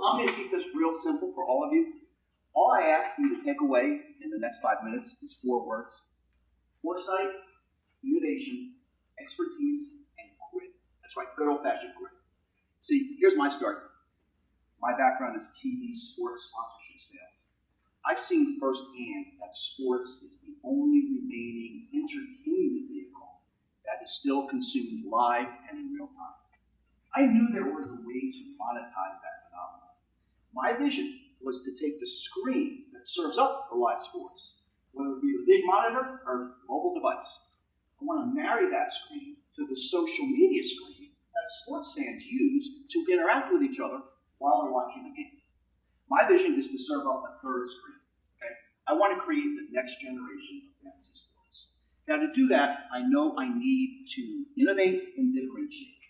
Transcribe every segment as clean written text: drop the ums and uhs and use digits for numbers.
I'm going to keep this real simple for all of you. All I ask you to take away in the next 5 minutes is 4 words. Foresight, innovation, expertise, and grit. That's right, good old-fashioned grit. See, here's my story. My background is TV sports sponsorship sales. I've seen firsthand that sports is the only remaining entertainment vehicle that is still consumed live and in real time. I knew there was a way to monetize that phenomenon. My vision was to take the screen that serves up the live sports, whether it be the big monitor or mobile device. I want to marry that screen to the social media screen that sports fans use to interact with each other while they're watching the game. My vision is to serve up a third screen. Okay? I want to create the next generation of fantasy sports. Now, to do that, I know I need to innovate and differentiate.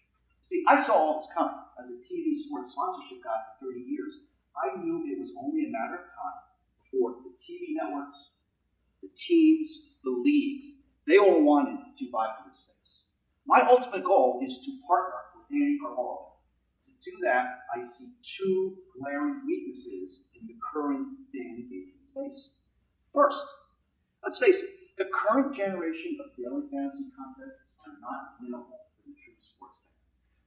See, I saw all this coming. As a TV sports sponsorship guy for 30 years, I knew it was only a matter of time before the TV networks, the teams, the leagues, they all wanted to vie for this space. My ultimate goal is to partner with any or all of them. To do that, I see 2 glaring weaknesses in the current fan engagement space. First, let's face it, the current generation of daily fantasy contests are not winnable for the true sports fan.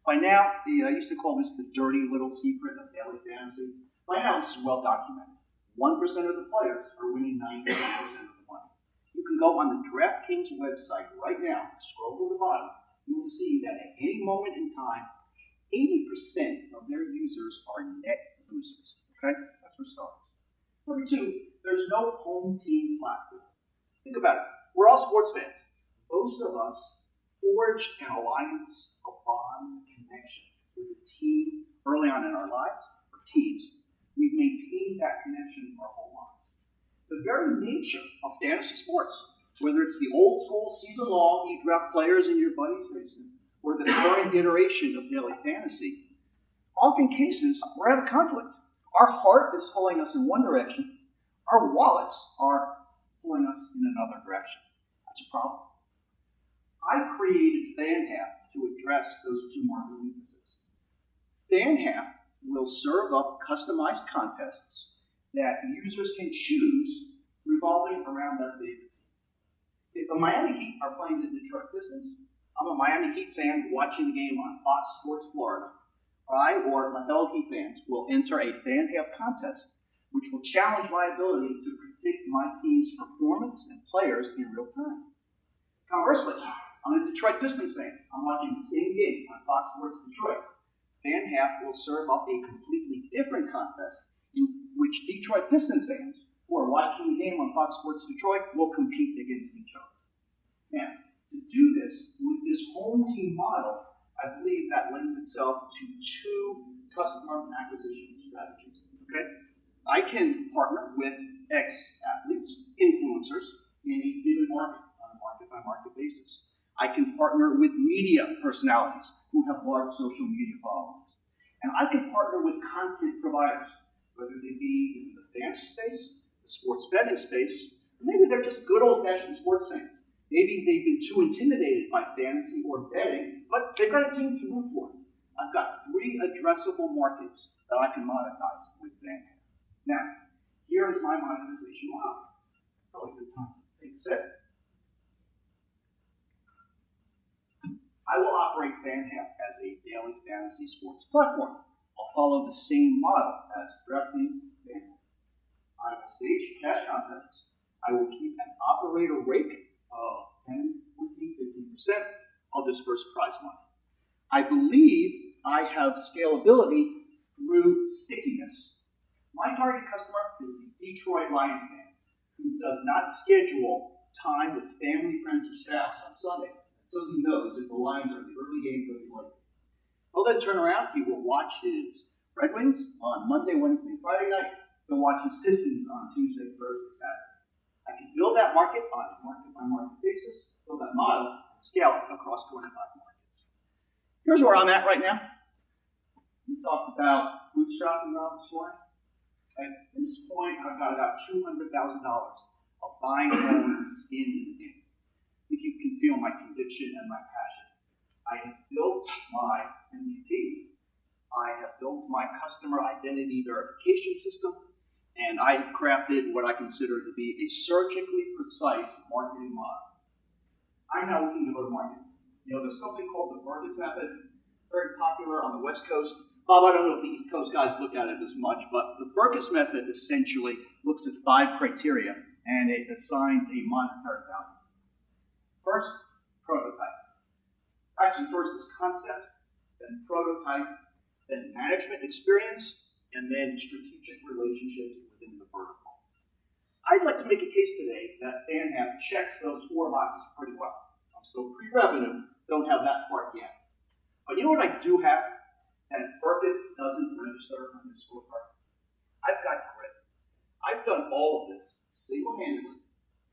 By now, I used to call this the dirty little secret of daily fantasy. By now, this is well documented. 1% of the players are winning 99% of the money. You can go on the DraftKings website right now, scroll to the bottom, you will see that at any moment in time, 80% of their users are net losers. Okay? That's for starters. Number 2, there's no home team platform. Think about it. We're all sports fans. Most of us forge an alliance, a bond, a connection with a team early on in our lives, or teams. We've maintained that connection our whole lives. The very nature of fantasy sports, whether it's the old school season-long, you draft players in your buddy's basement, or the current iteration of daily fantasy, often cases we're out of conflict. Our heart is pulling us in one direction, our wallets are pulling us in another direction. That's a problem. I created FanHalf to address those 2 market weaknesses. FanHalf will serve up customized contests that users can choose revolving around their favorite team. If the Miami Heat are playing the Detroit Pistons, I'm a Miami Heat fan watching the game on Fox Sports Florida. I or my fellow Heat fans will enter a FanHalf contest which will challenge my ability to predict my team's performance and players in real time. Conversely, I'm a Detroit Pistons fan. I'm watching the same game on Fox Sports Detroit. FanHalf will serve up a completely different contest in which Detroit Pistons fans who are watching the game on Fox Sports Detroit will compete against each other. Now, to do this with this home team model, I believe that lends itself to 2 customer acquisition strategies. Okay? I can partner with ex-athletes, influencers, in a given market on a market-by-market basis. I can partner with media personalities who have large social media followings. And I can partner with content providers, whether they be in the fantasy space, the sports betting space, or maybe they're just good old-fashioned sports fans. Maybe they've been too intimidated by fantasy or betting, but they've got a team to root for. I've got 3 addressable markets that I can monetize with FanHalf. Now, here is my monetization model. Probably a good time to take a sip. I will operate FanHalf as a daily fantasy sports platform. I'll follow the same model as DraftKings and FanHalf. I will stage cash contests. I will keep an operator rake of 10, 14, 15%. I'll disperse prize money. I believe I have scalability through stickiness. My target customer is the Detroit Lions fan who does not schedule time with family, friends, or spouse on Sunday, so he knows if the Lions are in the early game, he'll be late. He'll then turn around, he will watch his Red Wings on Monday, Wednesday, Friday night. He'll watch his Pistons on Tuesday, Thursday, Saturday. I can build that market on a market-by-market basis, build that model, and scale it across 25 markets. Here's where I'm at right now. We talked about bootstrapping around this morning. At this point, I've got about $200,000 of buying and skin in the game. I think you can feel my conviction and my passion. I have built my MVP. I have built my customer identity verification system, and I have crafted what I consider to be a surgically precise marketing model. I'm now looking to go to market. There's something called the Burgess method, very popular on the West Coast. Bob, I don't know if the East Coast guys look at it as much, but the Burgess method essentially looks at 5 criteria, and it assigns a monetary value. First, prototype. Actually, first is concept, then prototype, then management experience, and then strategic relationships within the vertical. I'd like to make a case today that FanHalf checks those 4 boxes pretty well. So pre-revenue, don't have that part yet. But you know what I do have? And Burgess doesn't register on the scorecard. I've got grit. I've done all of this single-handedly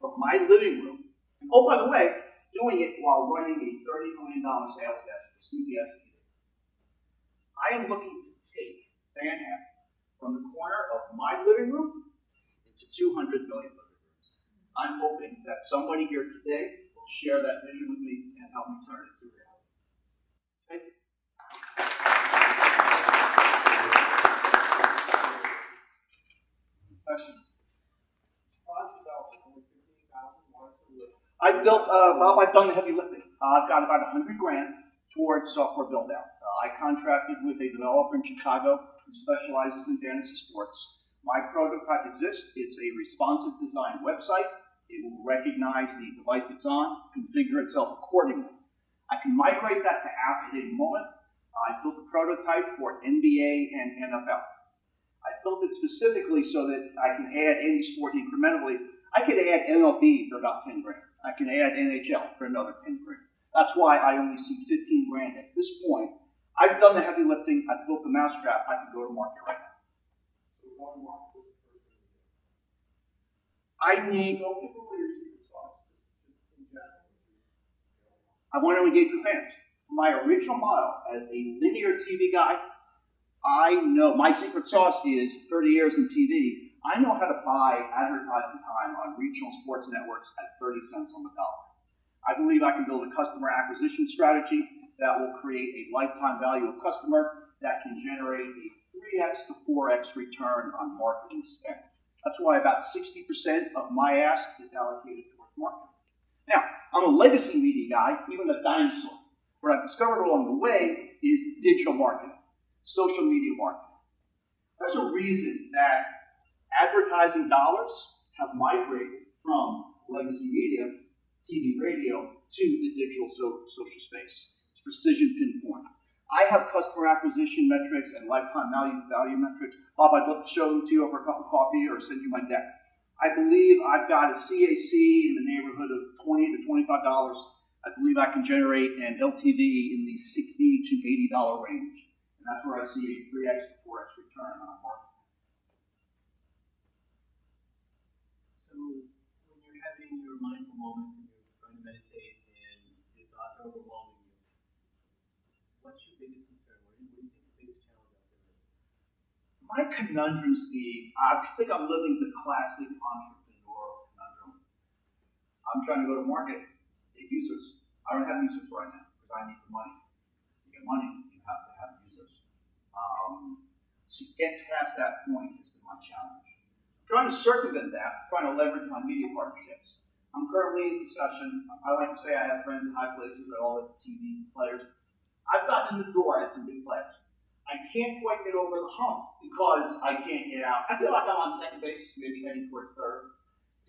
from my living room. And oh, by the way, doing it while running a $30 million sales desk for CBS TV. I am looking to take FanHalf from the corner of my living room into 200 million living rooms. I'm hoping that somebody here today will share that vision with me and help me turn it into reality. Thank you. Questions? I've built, Bob, I've done the heavy lifting. I've got about $100 grand towards software build out. I contracted with a developer in Chicago who specializes in fantasy sports. My prototype exists. It's a responsive design website. It will recognize the device it's on, configure itself accordingly. I can migrate that to app at any moment. I built a prototype for NBA and NFL. I built it specifically so that I can add any sport incrementally. I could add MLB for about 10 grand. I can add NHL for another 10 grand. That's why I only see 15 grand at this point. I've done the heavy lifting. I've built the mousetrap. I can go to market right now. I want to engage with fans. My original model as a linear TV guy, I know my secret sauce is 30 years in TV. I know how to buy advertising time on regional sports networks at 30 cents on the dollar. I believe I can build a customer acquisition strategy that will create a lifetime value of customer that can generate a 3x to 4x return on marketing spend. That's why about 60% of my ask is allocated towards marketing. Now, I'm a legacy media guy, even a dinosaur. What I've discovered along the way is digital marketing, social media marketing. There's a reason that advertising dollars have migrated from legacy media, TV, radio, to the digital social space. It's precision pinpoint. I have customer acquisition metrics and lifetime value metrics. Bob, I'd love to show them to you over a cup of coffee or send you my deck. I believe I've got a CAC in the neighborhood of $20 to $25. I believe I can generate an LTV in the $60 to $80 range. And that's where I see a 3x to 4x return on marketing. So when you're having your mindful moments and you're trying to meditate and your thoughts are overwhelming you, what's your biggest concern? What do you think the biggest challenge out there is? My conundrum, Steve, I think I'm living the classic entrepreneur conundrum. I'm trying to go to market, get users. I don't have users right now because I need the money. To get money, you have to have users. To get past that point has been my challenge. I'm trying to circumvent that, trying to leverage my media partnerships. I'm currently in discussion. I like to say I have friends in high places at all the TV players. I've gotten in the door at some big players. I can't quite get over the hump because I can't get out. I feel like I'm on second base, maybe heading toward third.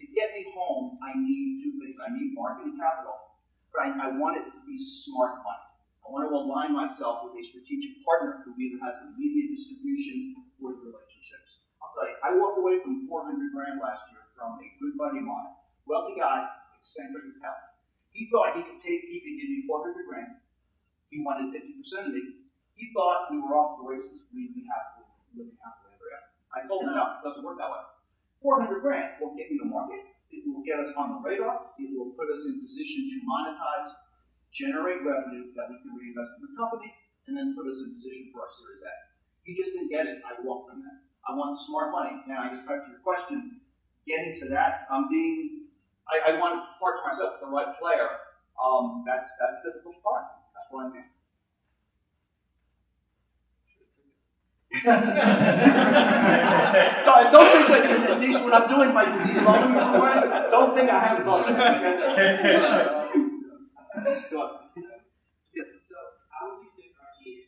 To get me home, I need 2 things. I need marketing capital, but I want it to be smart money. I want to align myself with a strategic partner who either has immediate distribution or relationships. I'll tell you, I walked away from 400 grand last year from a good buddy of mine, wealthy guy, eccentric as hell. He thought he could give me 400 grand. He wanted 50% of me. He thought we were off the races. We'd be happily living happily ever after. I told him, no, it doesn't work that way. 400 grand will get me to market. It will get us on the radar. It will put us in position to monetize, generate revenue that we can reinvest in the company, and then put us in position for our Series A. He just didn't get it. I walked from that. I want smart money. Now, I guess back to your question, getting to that, I want to partner myself with the right player. That's the difficult part. That's what I'm in. Don't think that these, what I'm doing by these moments in the morning, don't think I haven't thought of it. Go on. Yes. So, how would you differentiate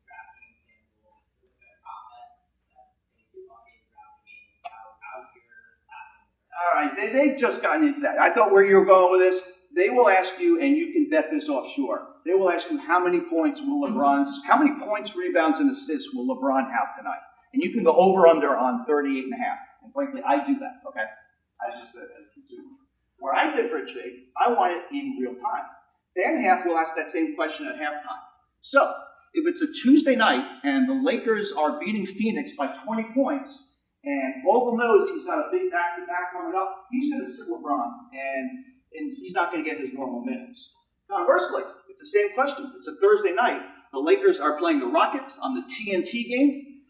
drafting and rules with the complex that they do on the drafting game? How's your platform? All right, they've just gotten into that. I thought where you were going with this, they will ask you, and you can bet this offshore, they will ask you how many points, rebounds, and assists will LeBron have tonight? And you can go over under on 38 and a half. And frankly, I do that, okay? As a consumer. Where I differentiate, I want it in real time. FanHalf will ask that same question at halftime. So, if it's a Tuesday night and the Lakers are beating Phoenix by 20 points, and Vogel knows he's got a big back-to-back coming up, he's going to sit LeBron, and he's not going to get his normal minutes. Conversely, it's the same question. It's a Thursday night. The Lakers are playing the Rockets on the TNT game.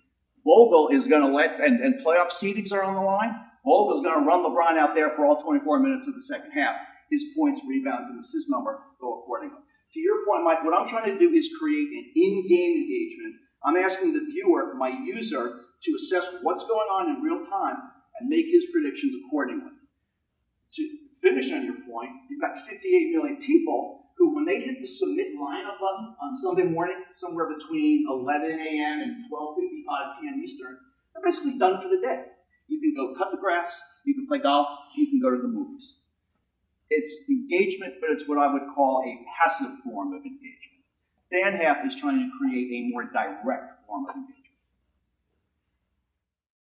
Vogel is going to and playoff seedings are on the line. Vogel is going to run LeBron out there for all 24 minutes of the second half. His points, rebounds, and assist number go accordingly. To your point, Mike, what I'm trying to do is create an in-game engagement. I'm asking the viewer, my user, to assess what's going on in real time and make his predictions accordingly. To finish on your point, you've got 58 million people who, when they hit the submit lineup button on Sunday morning, somewhere between 11 a.m. and 12:55 p.m. Eastern, they're basically done for the day. You can go cut the grass, you can play golf, you can go to the movies. It's engagement, but it's what I would call a passive form of engagement. FanHalf is trying to create a more direct form of engagement.